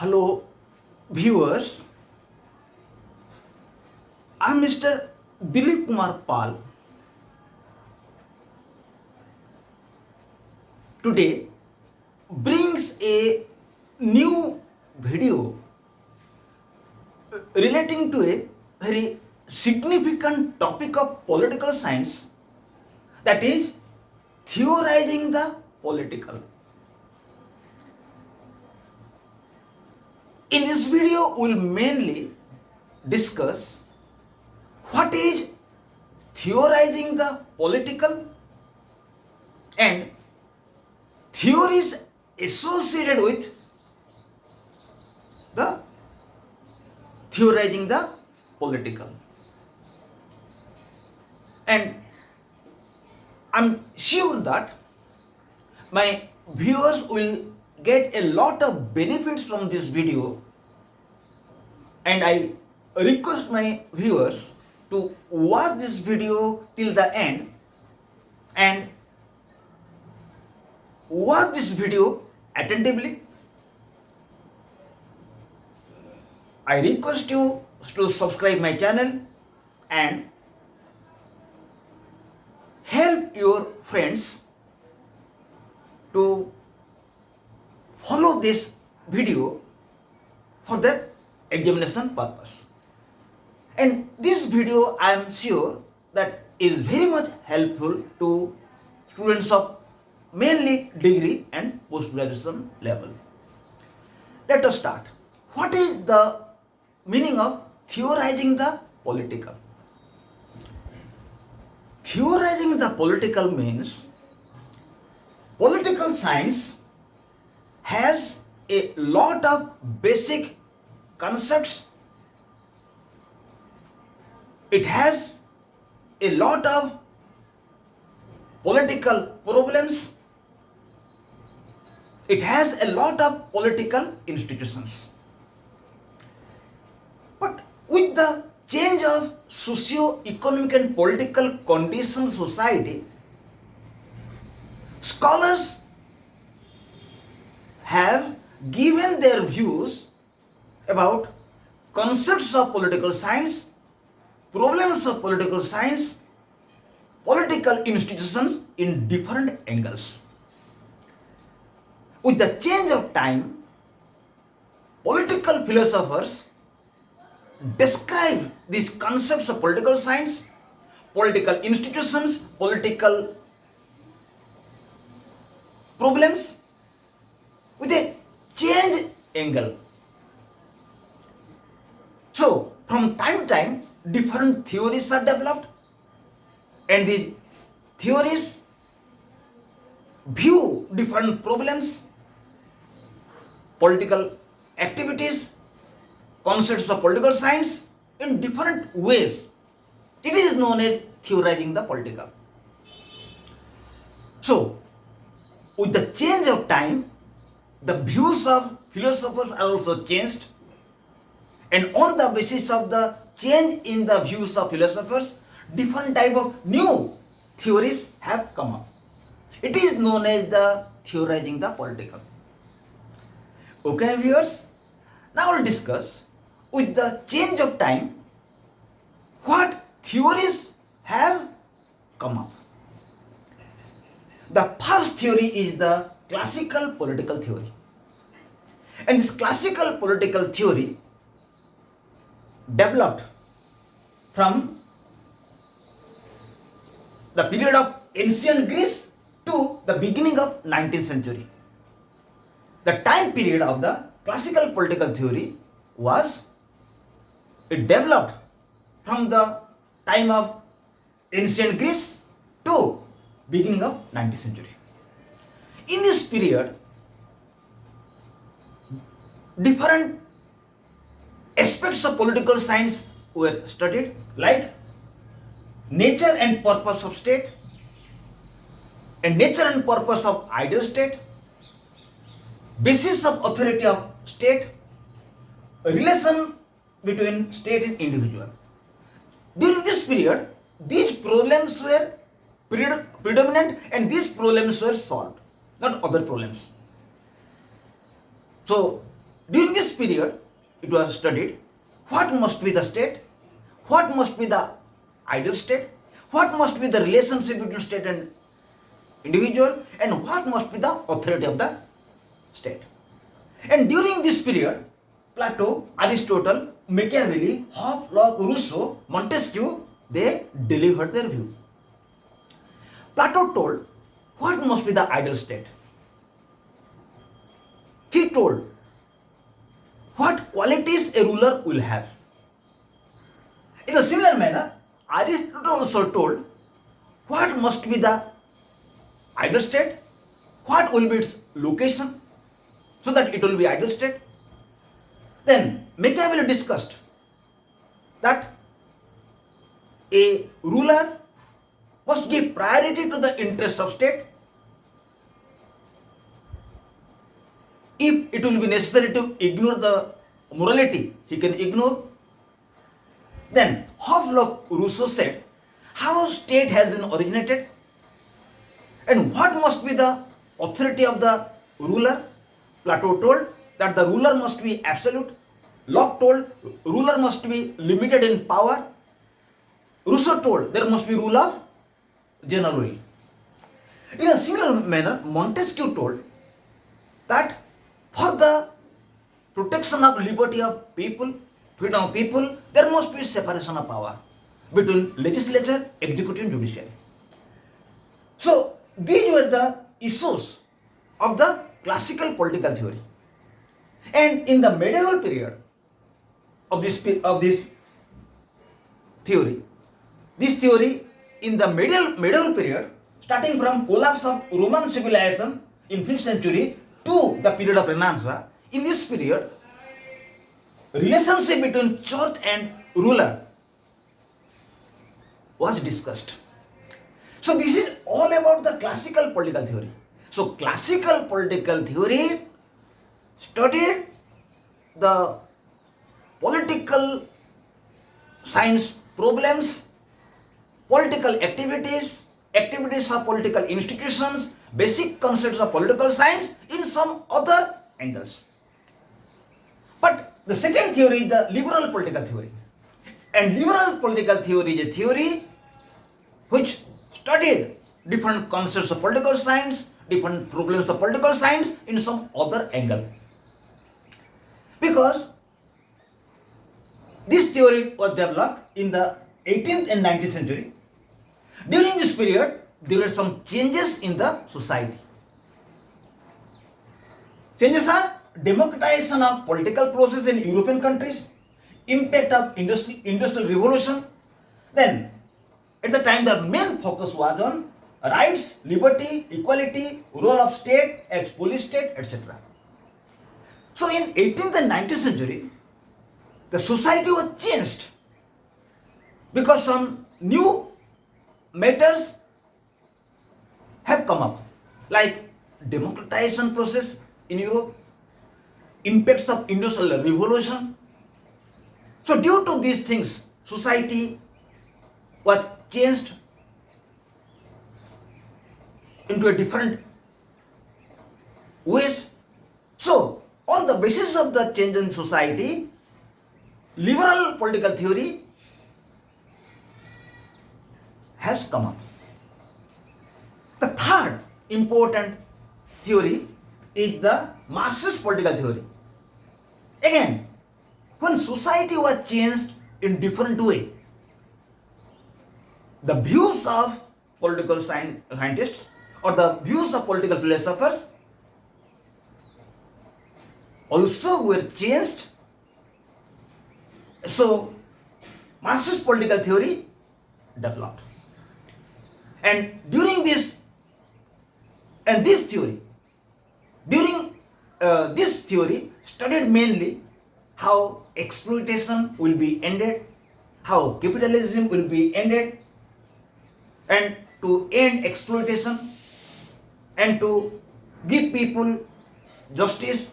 Hello, viewers. I'm Mr. Dilip Kumar Pal. Today brings a new video relating to a very significant topic of political science, that is theorizing the political. In this video, we'll mainly discuss what is theorizing the political and theories associated with the theorizing the political. And I'm sure that my viewers will get a lot of benefits from this video, and I request my viewers to watch this video till the end and watch this video attentively. I request you to subscribe my channel and help your friends to follow this video for the examination purpose. And this video, I am sure, that is very much helpful to students of mainly degree and post-graduation level. Let us start. What is the meaning of theorizing the political? Theorizing the political means political science has a lot of basic concepts. It has a lot of political problems. It has a lot of political institutions. But with the change of socio-economic and political conditions in society, scholars have given their views about concepts of political science, problems of political science, political institutions in different angles. With the change of time, political philosophers describe these concepts of political science, political institutions, political problems with a change angle. So, from time to time, different theories are developed, and these theories view different problems, political activities, concepts of political science in different ways. It is known as theorizing the political. So, with the change of time, the views of philosophers are also changed, and on the basis of the change in the views of philosophers, different type of new theories have come up. It is known as the theorizing the political. Okay, viewers, now we'll discuss with the change of time what theories have come up. The first theory is the classical political theory. And this classical political theory developed from the period of ancient Greece to the beginning of 19th century. The time period of the classical political theory it developed from the time of ancient Greece to beginning of 19th century. In this period, different aspects of political science were studied, like nature and purpose of state, and nature and purpose of ideal state, basis of authority of state, relation between state and individual. During this period, these problems were predominant and these problems were solved, not other problems. So, During this period, it was studied what must be the state, what must be the ideal state, what must be the relationship between state and individual, and what must be the authority of the state. And during this period, Plato, Aristotle, Machiavelli, Hobbes, Locke, Rousseau, Montesquieu, they delivered their view. Plato told what must be the ideal state. He told what qualities a ruler will have. In a similar manner, Aristotle also told what must be the ideal state, what will be its location, so that it will be ideal state. Then Machiavelli discussed that a ruler must give priority to the interest of state. If it will be necessary to ignore the morality, he can ignore. Then Hobbes, Locke, Rousseau said how state has been originated and what must be the authority of the ruler. Plato told that the ruler must be absolute. Locke told ruler must be limited in power. Rousseau told there must be rule of general will. In a similar manner, Montesquieu told that for the protection of liberty of people, freedom of people, there must be separation of power between legislature, executive and judiciary. So these were the issues of the classical political theory. And in the medieval period of this theory in the medieval period, starting from collapse of Roman civilization in 5th century to the period of Renaissance, in this period, relationship between church and ruler was discussed. So this is all about the classical political theory. So classical political theory studied the political science problems, political activities, activities of political institutions, basic concepts of political science in some other angles. But the second theory is the liberal political theory. And liberal political theory is a theory which studied different concepts of political science, different problems of political science in some other angle. Because this theory was developed in the 18th and 19th century. During this period, there were some changes in the society. Changes are democratization of political process in European countries, impact of industrial revolution. Then, at the time, the main focus was on rights, liberty, equality, role of state as police state, etc. So, in 18th and 19th century, the society was changed because some new matters have come up, like democratization process in Europe, impacts of industrial revolution. So due to these things, society was changed into a different ways. So on the basis of the change in society, liberal political theory has come up. The third important theory is the Marxist political theory. Again, when society was changed in different way, the views of political scientists or the views of political philosophers also were changed. So, Marxist political theory developed. And during this theory studied mainly how exploitation will be ended, how capitalism will be ended, and to end exploitation and to give people justice,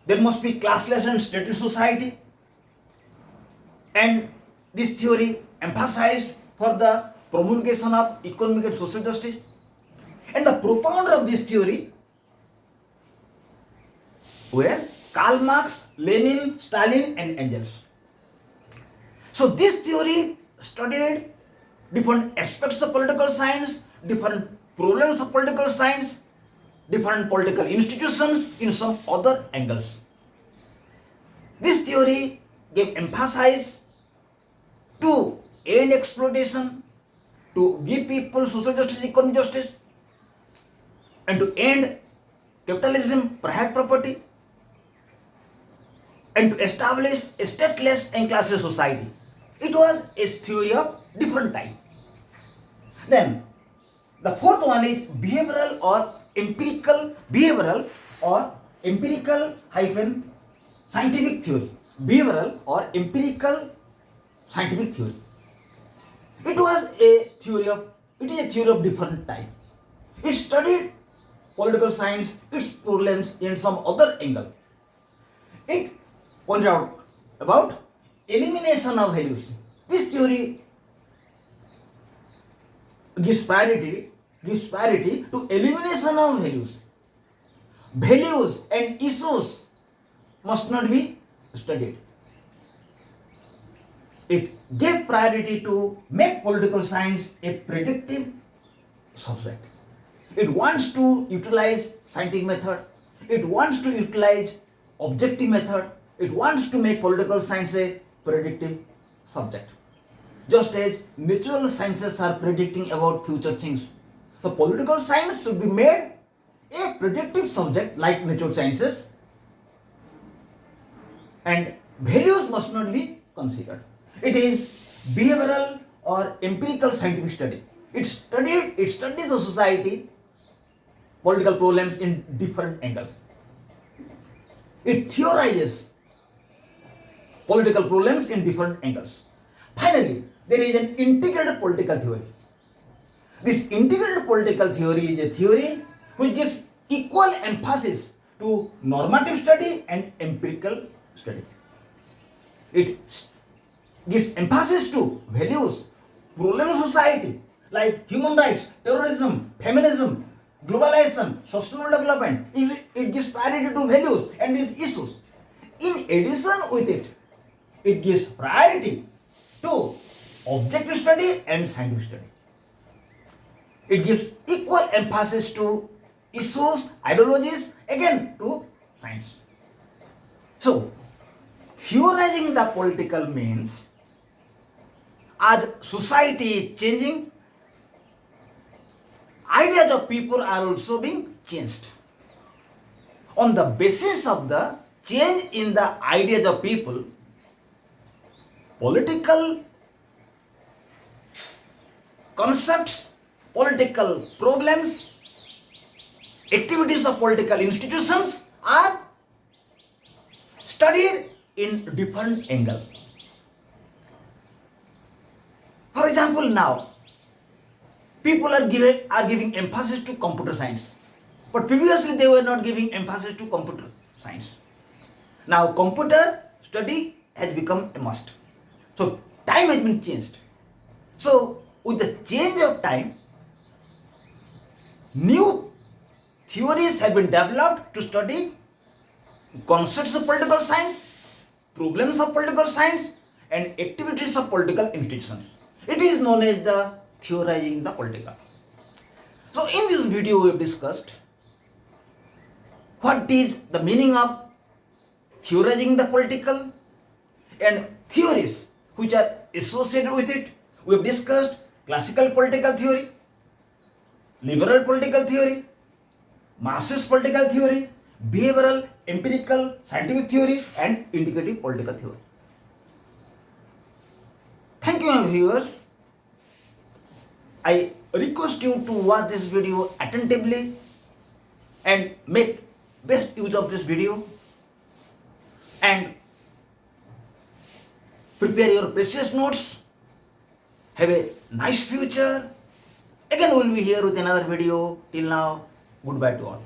there must be classless and status society. And this theory emphasized for the promulgation of economic and social justice. And the propounder of this theory were Karl Marx, Lenin, Stalin and Engels. So this theory studied different aspects of political science, different problems of political science, different political institutions in some other angles. This theory gave emphasis to end exploitation, to give people social justice, economic justice, and to end capitalism, private property, and to establish a stateless and classless society. It was a theory of different type. Then the fourth one is behavioral or empirical hyphen scientific theory. Behavioral or empirical scientific theory. It is a theory of different type. It studied political science, its problems in some other angle. It pointed out about elimination of values. This theory gives priority to elimination of values. Values and issues must not be studied. It gave priority to make political science a predictive subject. It wants to utilize scientific method. It wants to utilize objective method. It wants to make political science a predictive subject. Just as natural sciences are predicting about future things. So political science should be made a predictive subject like natural sciences, and values must not be considered. It is behavioral or empirical scientific study. It studies the society, political problems in different angle. It theorizes political problems in different angles. Finally, there is an integrated political theory. This integrated political theory is a theory which gives equal emphasis to normative study and empirical study. It gives emphasis to values, problems of society like human rights, terrorism, feminism, globalization, sustainable development. It gives priority to values and these issues. In addition with it, it gives priority to objective study and scientific study. It gives equal emphasis to issues, ideologies, again to science. So, theorizing the political means as society is changing, ideas of people are also being changed. On the basis of the change in the ideas of people, political concepts, political problems, activities of political institutions are studied in different angle. For example, now people are giving emphasis to computer science, but previously they were not giving emphasis to computer science. Now computer study has become a must. So time has been changed. So with the change of time, new theories have been developed to study concepts of political science, problems of political science, and activities of political institutions. It is known as the theorizing the political. So in this video we have discussed what is the meaning of theorizing the political and theories which are associated with it. We have discussed classical political theory, liberal political theory, Marxist political theory, behavioral, empirical, scientific theory, and integrative political theory. Thank you, my viewers. I request you to watch this video attentively and make best use of this video and prepare your precious notes. Have a nice future. Again, we will be here with another video. Till now, goodbye to all.